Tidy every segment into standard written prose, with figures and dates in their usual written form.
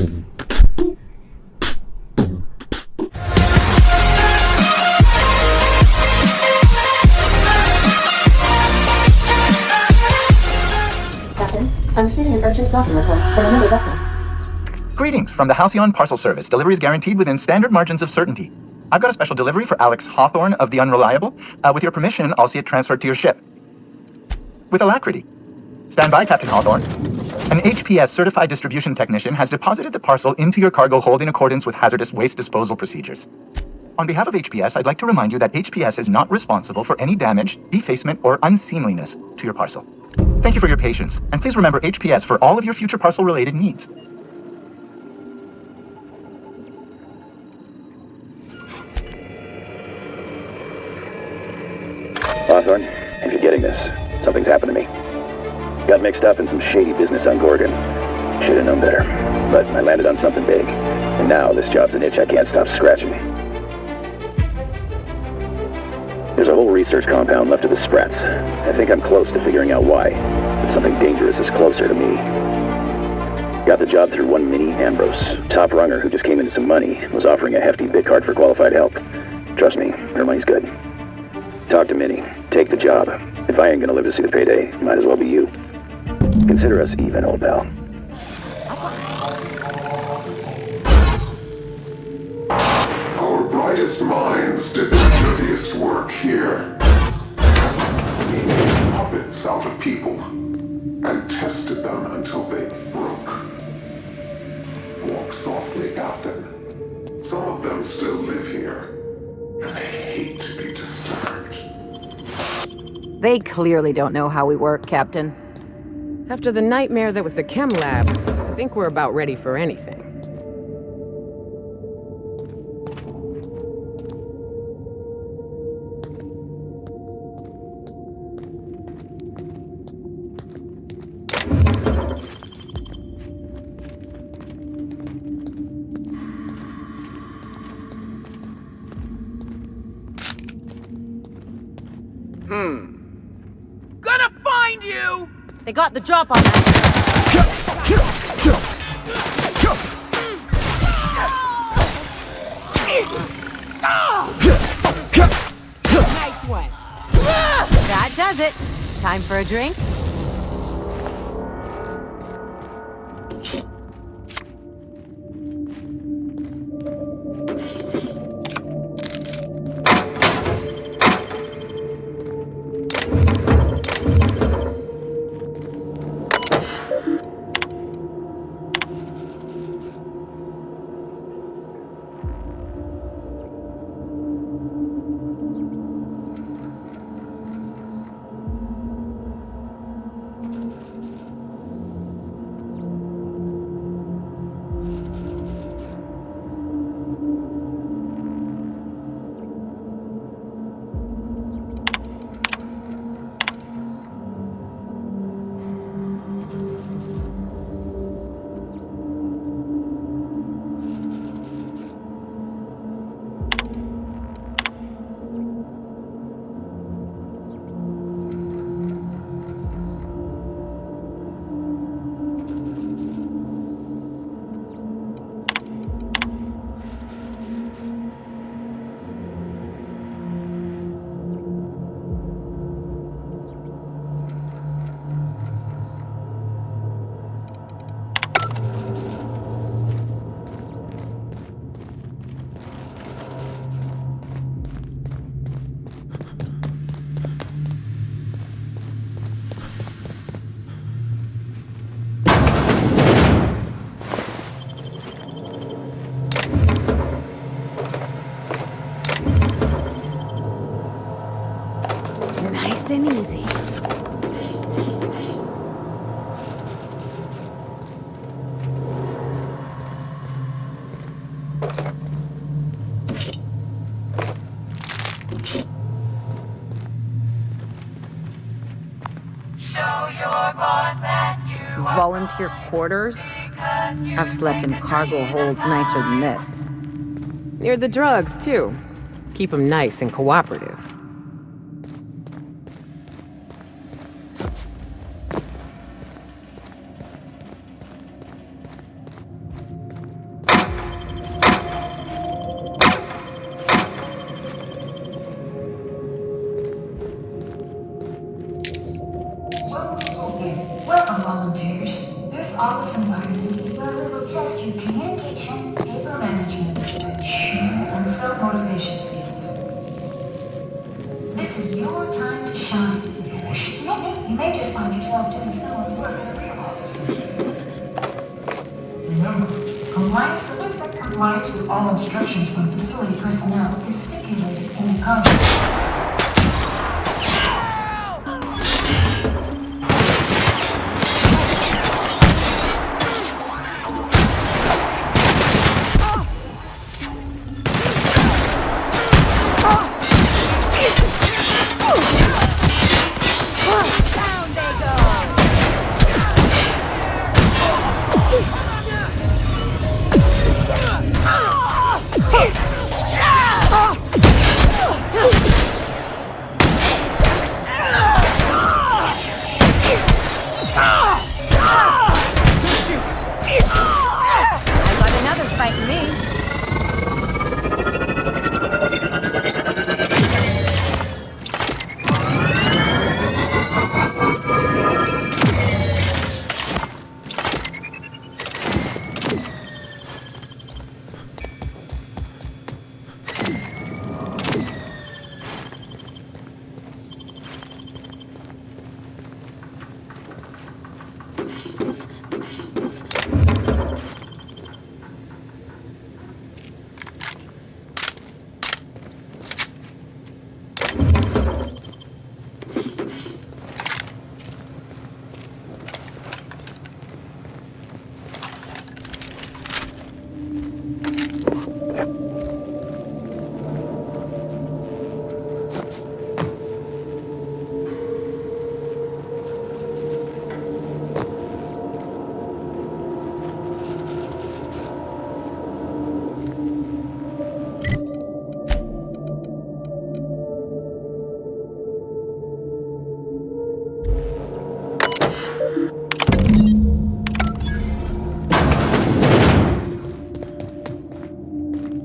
Captain, I'm receiving an urgent docking request from another vessel. Greetings from the Halcyon Parcel Service. Delivery is guaranteed within standard margins of certainty. I've got a special delivery for Alex Hawthorne of the Unreliable. With your permission, I'll see it transferred to your ship. With alacrity. Stand by, Captain Hawthorne. An HPS certified distribution technician has deposited the parcel into your cargo hold in accordance with hazardous waste disposal procedures. On behalf of HPS, I'd like to remind you that HPS is not responsible for any damage, defacement, or unseemliness to your parcel. Thank you for your patience, and please remember HPS for all of your future parcel-related needs. Hawthorne, if you're getting this, something's happened to me. Got mixed up in some shady business on Gorgon. Should have known better, but I landed on something big. And now this job's an itch I can't stop scratching. There's a whole research compound left of the Sprats. I think I'm close to figuring out why, but something dangerous is closer to me. Got the job through one Minnie Ambrose, top runger who just came into some money, was offering a hefty bid card for qualified help. Trust me, her money's good. Talk to Minnie. Take the job. If I ain't gonna live to see the payday, might as well be you. Consider us even, old pal. Our brightest minds did the dirtiest work here. We made puppets out of people and tested them until they broke. Walk softly, Captain. Some of them still live here, and they hate to be disturbed. They clearly don't know how we work, Captain. After the nightmare that was the chem lab, I think we're about ready for anything. Gonna find you! They got the drop on that. Nice one. That does it. Time for a drink? Nice and easy. Volunteer quarters? I've slept in cargo holds nicer than this. Near the drugs, too. Keep them nice and cooperative. self-motivation skills. This is your time to shine. You may just find yourselves doing similar work in a real office. Remember, compliance with all instructions from facility personnel is stipulated in the contract.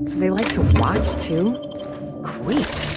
So they like to watch, too? Creeps.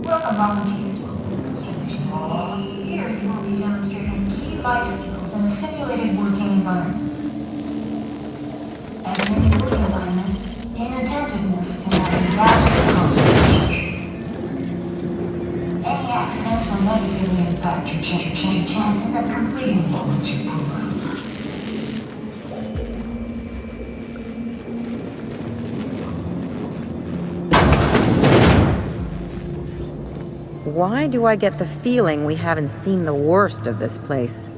Welcome, volunteers. Here you will be demonstrating key life skills in a simulated working environment. As in any work environment, inattentiveness can have disastrous consequences. Any accidents will negatively impact your chances of completing the volunteer program. Why do I get the feeling we haven't seen the worst of this place?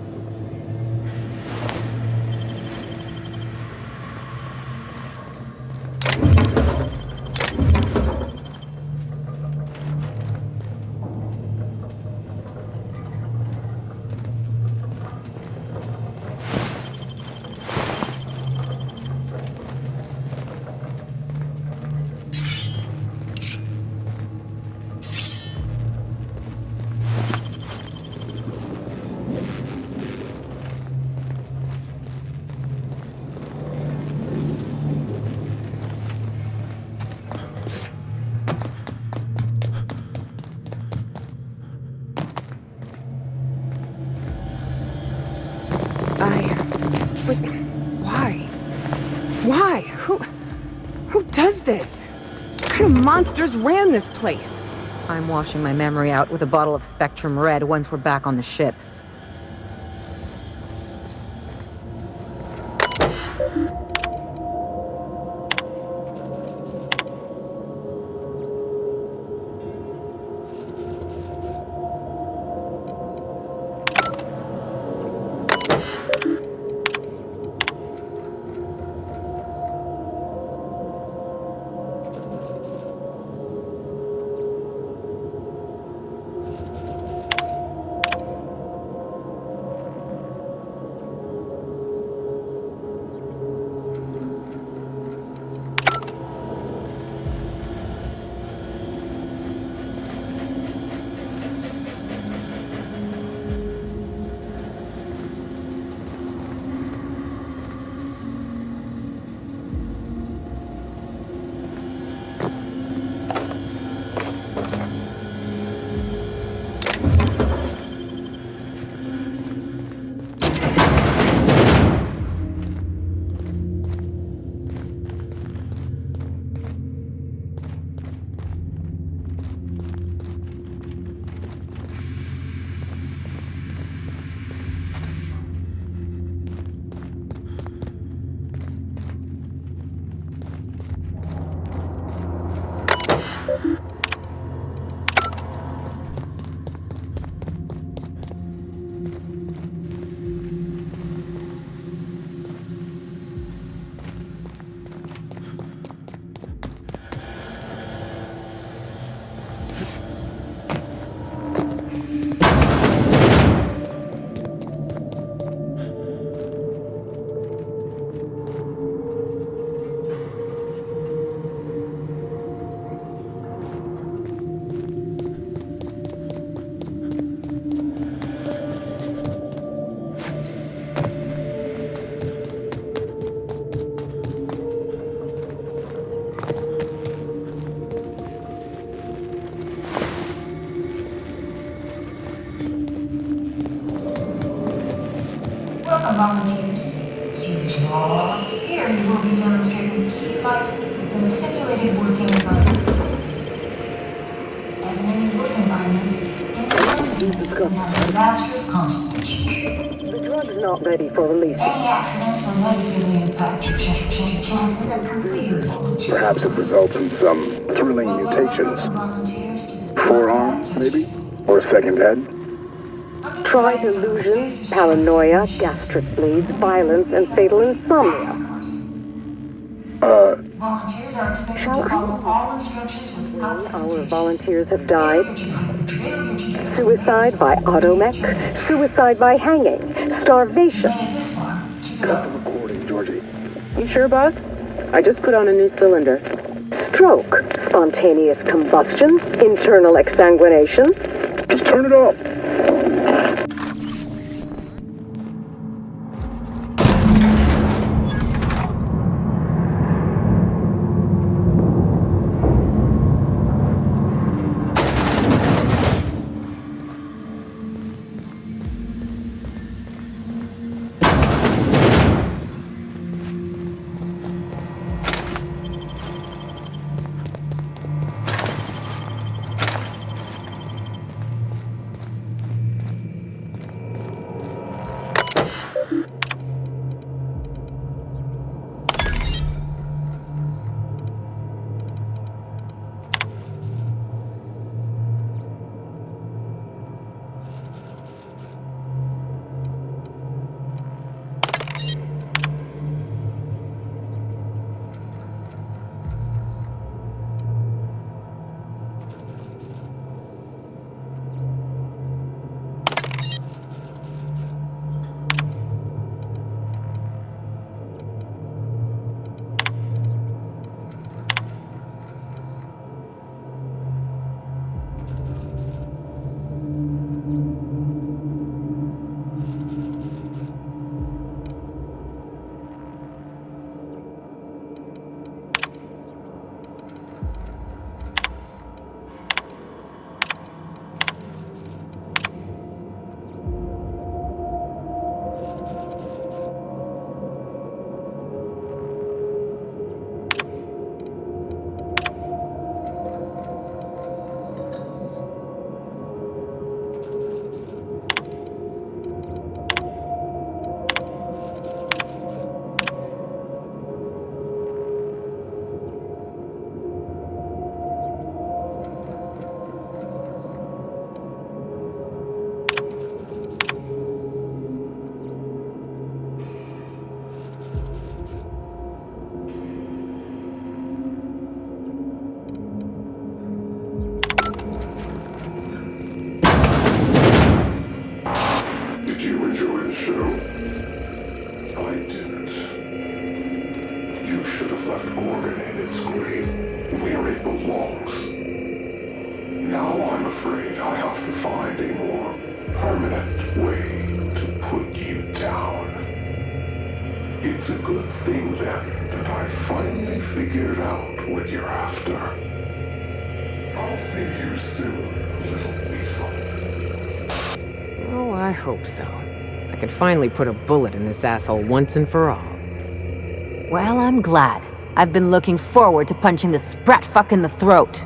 But why? Why? Who does this? What kind of monsters ran this place? I'm washing my memory out with a bottle of Spectrum Red once we're back on the ship. Welcome, volunteers. Here you will be demonstrating key life skills in a simulated working environment. As in any work environment, inattentiveness can have disastrous consequences. The drug's not ready for release. Any accidents will negatively impact your chances of completing volunteer. Perhaps it results in some thrilling mutations. Forearm, maybe? Or a second head? Try delusion, paranoia, gastric bleeds, violence, and fatal insomnia. Volunteers are expected to follow all instructions without Our hesitation. volunteers have died. Failure to do so Suicide by automech, suicide by hanging, starvation. made it this far. Keep it Cut up. the recording, Georgie. You sure, boss? I just put on a new cylinder. Stroke, spontaneous combustion, internal exsanguination. Just turn it off. afraid I have to find a more permanent way to put you down. It's a good thing then that I finally figured out what you're after. I'll see you soon, little weasel. Oh, I hope so. I can finally put a bullet in this asshole once and for all. Well, I'm glad. I've been looking forward to punching this sprat fuck in the throat.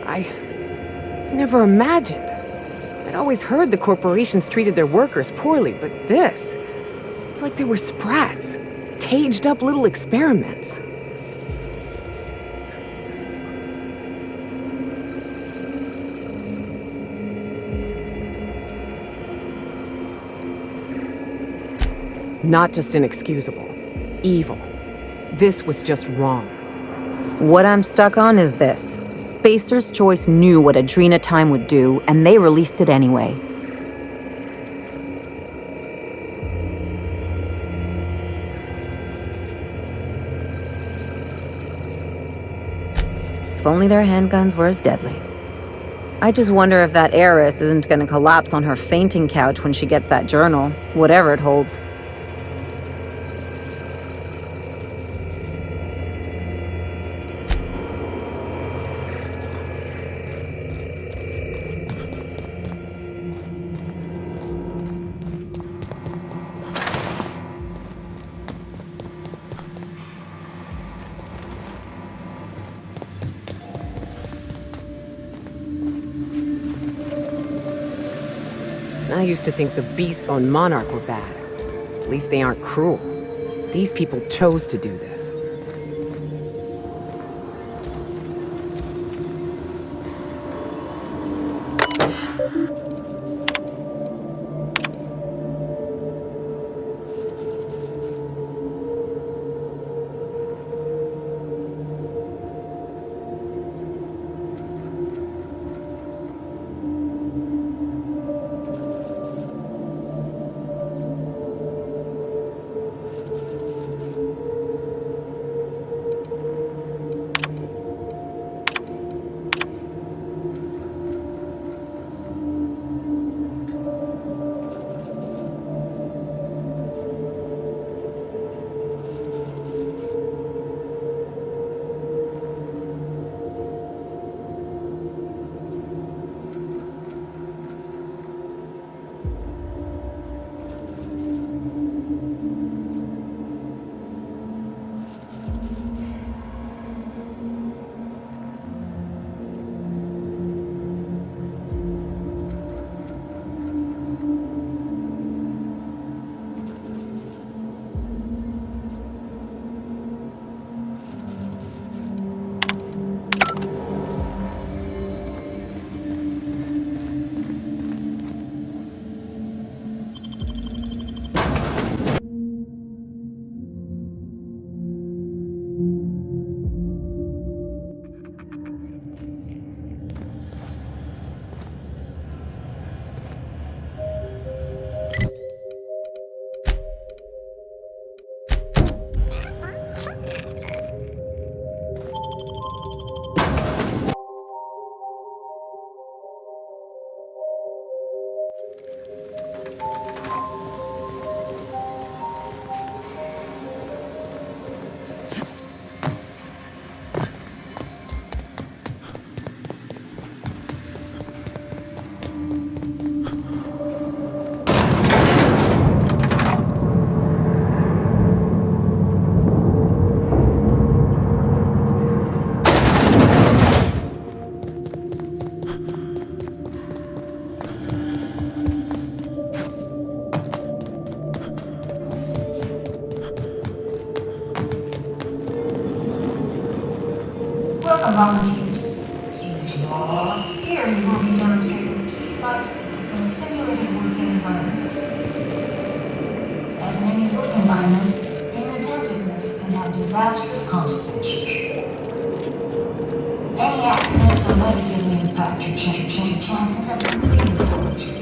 I never imagined. I'd always heard the corporations treated their workers poorly, but this... It's like they were sprats. Caged up little experiments. Not just inexcusable. Evil. This was just wrong. What I'm stuck on is this. Spacer's Choice knew what Adrena Time would do, and they released it anyway. If only their handguns were as deadly. I just wonder if that heiress isn't gonna collapse on her fainting couch when she gets that journal, whatever it holds. I used to think the beasts on Monarch were bad. At least they aren't cruel. These people chose to do this. Welcome, volunteers. Here you will be demonstrating key life skills in a simulated working environment. As in any work environment, inattentiveness can have disastrous consequences. Any accidents will negatively impact your chances of completing the volunteer.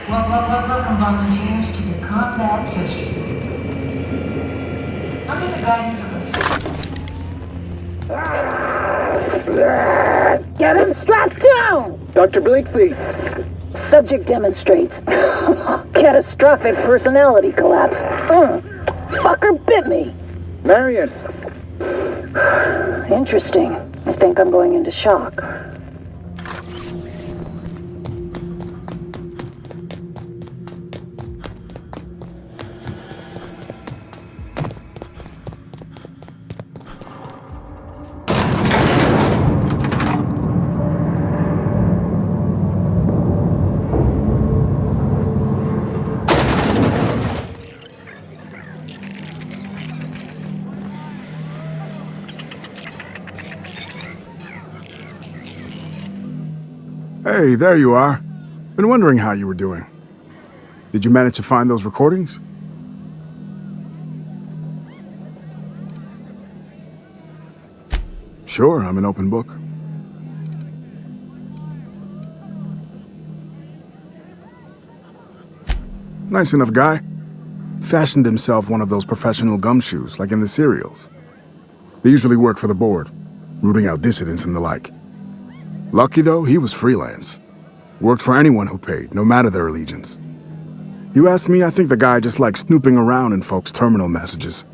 Welcome volunteers to the combat test. Under the guidance of Get him strapped down! Dr. Blakeslee! Subject demonstrates catastrophic personality collapse. Fucker bit me. Marion! Interesting. I think I'm going into shock. Hey, there you are. Been wondering how you were doing. Did you manage to find those recordings? Sure, I'm an open book. Nice enough guy. Fashioned himself one of those professional gumshoes, like in the serials. They usually work for the board, rooting out dissidents and the like. Lucky though, he was freelance. Worked for anyone who paid, no matter their allegiance. You ask me, I think the guy just likes snooping around in folks' terminal messages.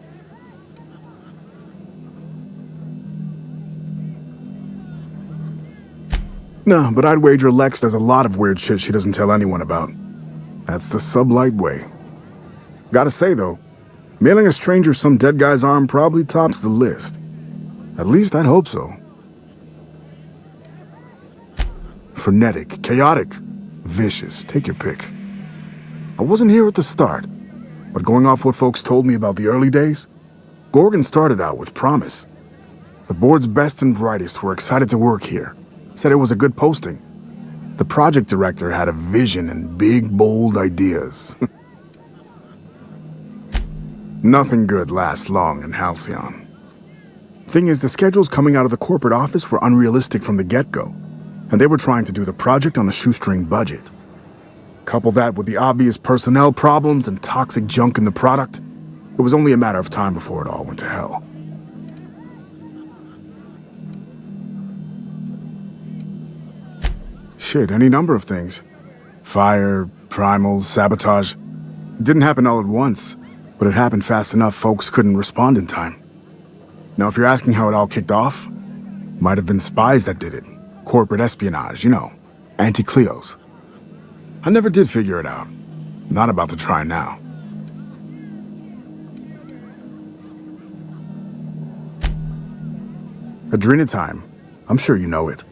No, but I'd wager Lex does a lot of weird shit she doesn't tell anyone about. That's the sublight way. Gotta say though, mailing a stranger some dead guy's arm probably tops the list. At least I'd hope so. Frenetic, chaotic, vicious, take your pick. I wasn't here at the start, but going off what folks told me about the early days, Gorgon started out with promise. The board's best and brightest were excited to work here, said it was a good posting. The project director had a vision and big, bold ideas. Nothing good lasts long in Halcyon. Thing is, the schedules coming out of the corporate office were unrealistic from the get-go, and they were trying to do the project on a shoestring budget. Couple that with the obvious personnel problems and toxic junk in the product, it was only a matter of time before it all went to hell. Shit, any number of things. Fire, primals, sabotage. It didn't happen all at once, but it happened fast enough folks couldn't respond in time. Now, if you're asking how it all kicked off, might have been spies that did it. Corporate espionage, you know, anti-Cleos. I never did figure it out. Not about to try now. Adrenatime, I'm sure you know it,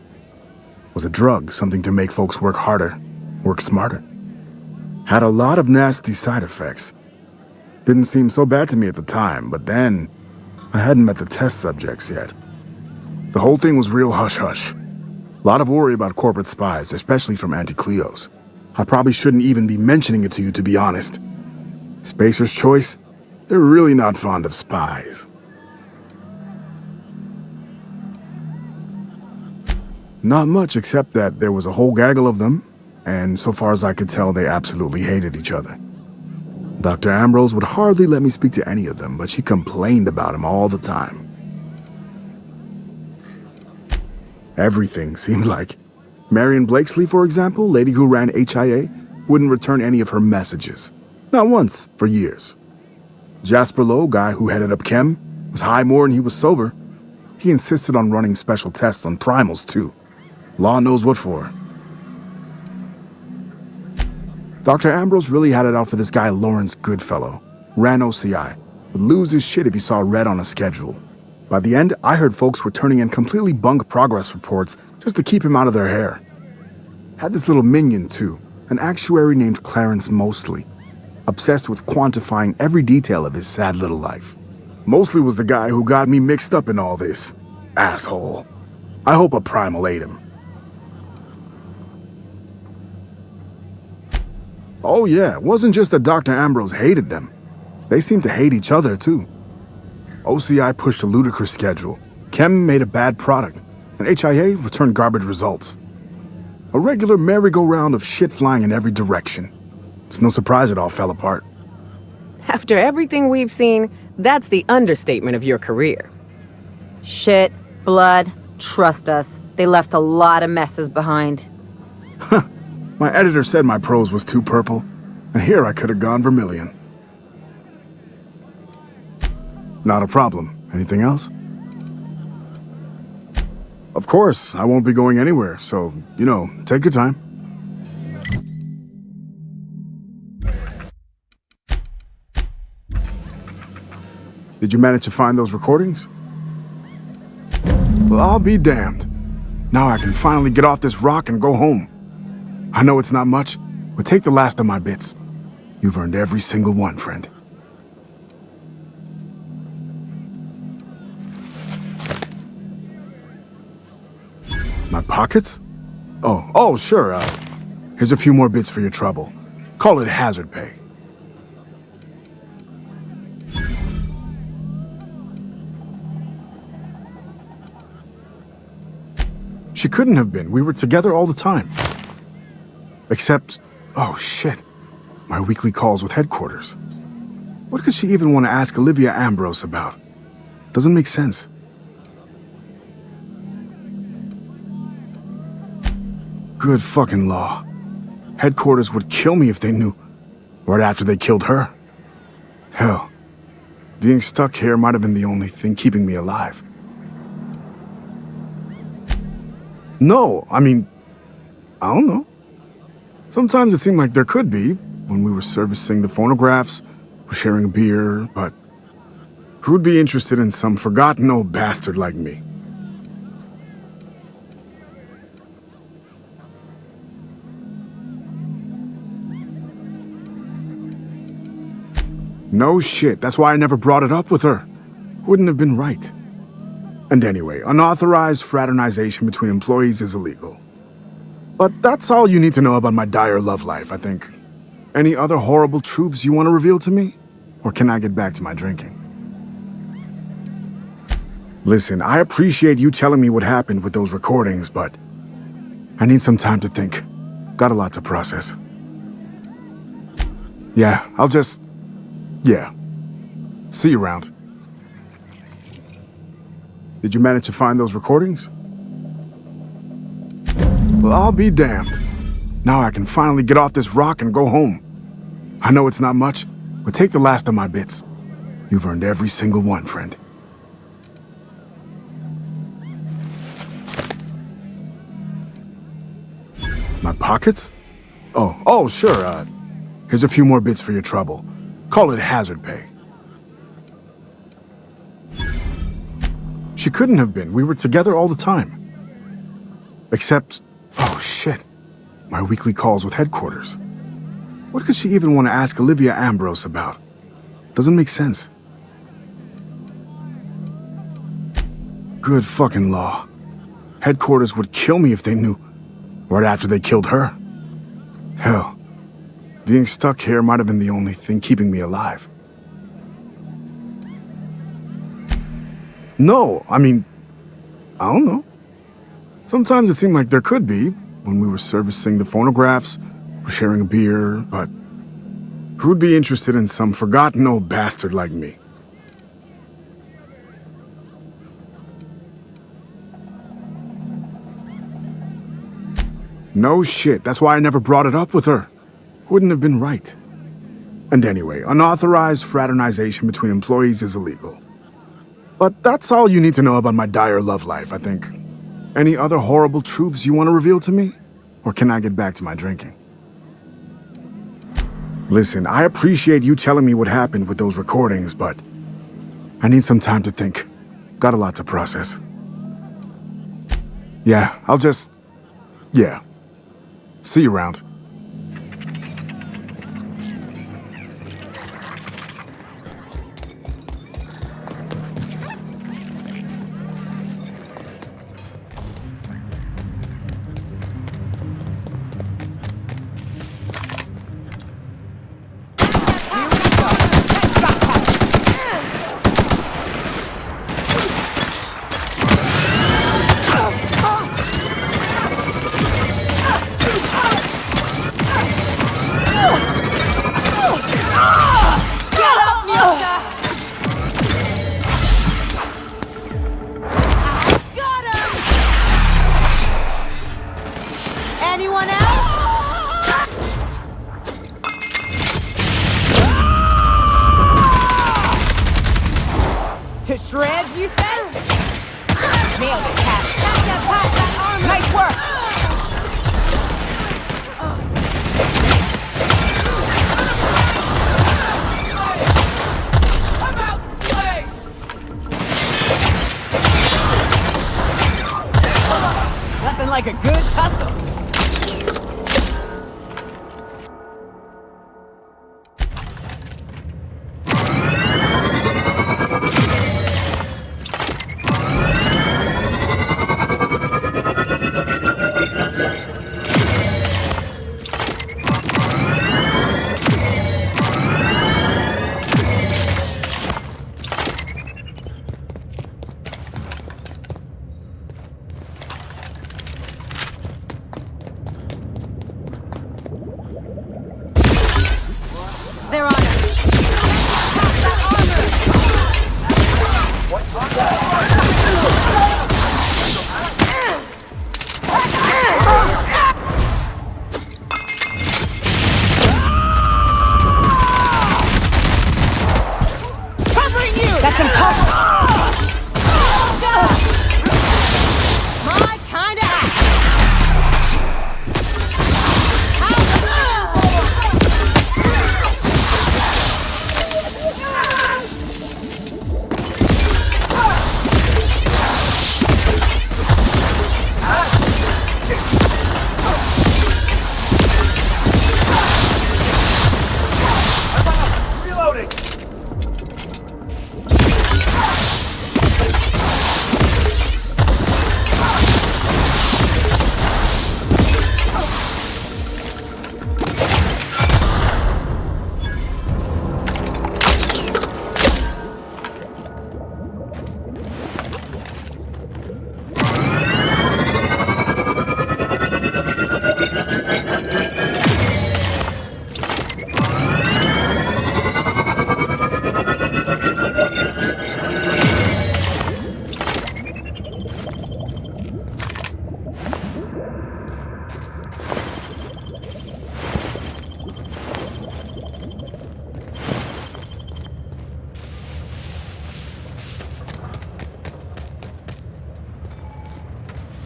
was a drug, something to make folks work harder, work smarter. Had a lot of nasty side effects. Didn't seem so bad to me at the time, but then I hadn't met the test subjects yet. The whole thing was real hush-hush. A lot of worry about corporate spies, especially from anti-Cleos. I probably shouldn't even be mentioning it to you, to be honest. Spacer's Choice, they're really not fond of spies. Not much, except that there was a whole gaggle of them, and so far as I could tell, they absolutely hated each other. Dr. Ambrose would hardly let me speak to any of them, but she complained about him all the time. Everything seemed like. Marion Blakesley, for example, lady who ran HIA, wouldn't return any of her messages. Not once, for years. Jasper Lowe, guy who headed up Chem, was high more than he was sober. He insisted on running special tests on primals, too. Law knows what for. Dr. Ambrose really had it out for this guy Lawrence Goodfellow. Ran OCI. Would lose his shit if he saw red on a schedule. By the end, I heard folks were turning in completely bunk progress reports just to keep him out of their hair. Had this little minion, too, an actuary named Clarence Mosley, obsessed with quantifying every detail of his sad little life. Mosley was the guy who got me mixed up in all this. Asshole. I hope a primal ate him. Oh yeah, it wasn't just that Dr. Ambrose hated them. They seemed to hate each other, too. OCI pushed a ludicrous schedule. Chem made a bad product, and HIA returned garbage results. A regular merry-go-round of shit flying in every direction. It's no surprise it all fell apart. After everything we've seen, that's the understatement of your career. Shit, blood, trust us. They left a lot of messes behind. My editor said my prose was too purple, and here I could have gone vermilion. Not a problem. Anything else? Of course, I won't be going anywhere, so, take your time. Did you manage to find those recordings? Well, I'll be damned. Now I can finally get off this rock and go home. I know it's not much, but take the last of my bits. You've earned every single one, friend. My pockets? Oh, sure. Here's a few more bits for your trouble. Call it hazard pay. She couldn't have been. We were together all the time. Except, oh shit, my weekly calls with headquarters. What could she even want to ask Olivia Ambrose about? Doesn't make sense. Good fucking law. Headquarters would kill me if they knew. Right after they killed her. Hell, being stuck here might have been the only thing keeping me alive. No, I don't know. Sometimes it seemed like there could be, when we were servicing the phonographs, or sharing a beer, but who'd be interested in some forgotten old bastard like me? No shit, that's why I never brought it up with her. Wouldn't have been right. And anyway, unauthorized fraternization between employees is illegal. But that's all you need to know about my dire love life, I think. Any other horrible truths you want to reveal to me? Or can I get back to my drinking? Listen, I appreciate you telling me what happened with those recordings, but I need some time to think. Got a lot to process. Yeah, see you around. Did you manage to find those recordings? Well, I'll be damned. Now I can finally get off this rock and go home. I know it's not much, but take the last of my bits. You've earned every single one, friend. My pockets? Oh, sure. Here's a few more bits for your trouble. Call it hazard pay. She couldn't have been. We were together all the time. Except, oh shit, my weekly calls with headquarters. What could she even want to ask Olivia Ambrose about? Doesn't make sense. Good fucking law. Headquarters would kill me if they knew. Right after they killed her. Hell, being stuck here might have been the only thing keeping me alive. No, I don't know. Sometimes it seemed like there could be, when we were servicing the phonographs, or sharing a beer, but who'd be interested in some forgotten old bastard like me? No shit, that's why I never brought it up with her. Wouldn't have been right. And anyway, unauthorized fraternization between employees is illegal. But that's all you need to know about my dire love life, I think. Any other horrible truths you want to reveal to me? Or can I get back to my drinking? Listen, I appreciate you telling me what happened with those recordings, but I need some time to think. Got a lot to process. Yeah, see you around. Nothing like a good tussle. They're on us. Covering you! That's impossible. My kind of act.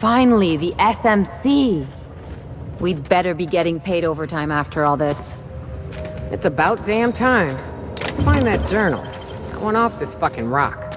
Finally, the SMC. We'd better be getting paid overtime after all this. It's about damn time. Let's find that journal. I want off this fucking rock.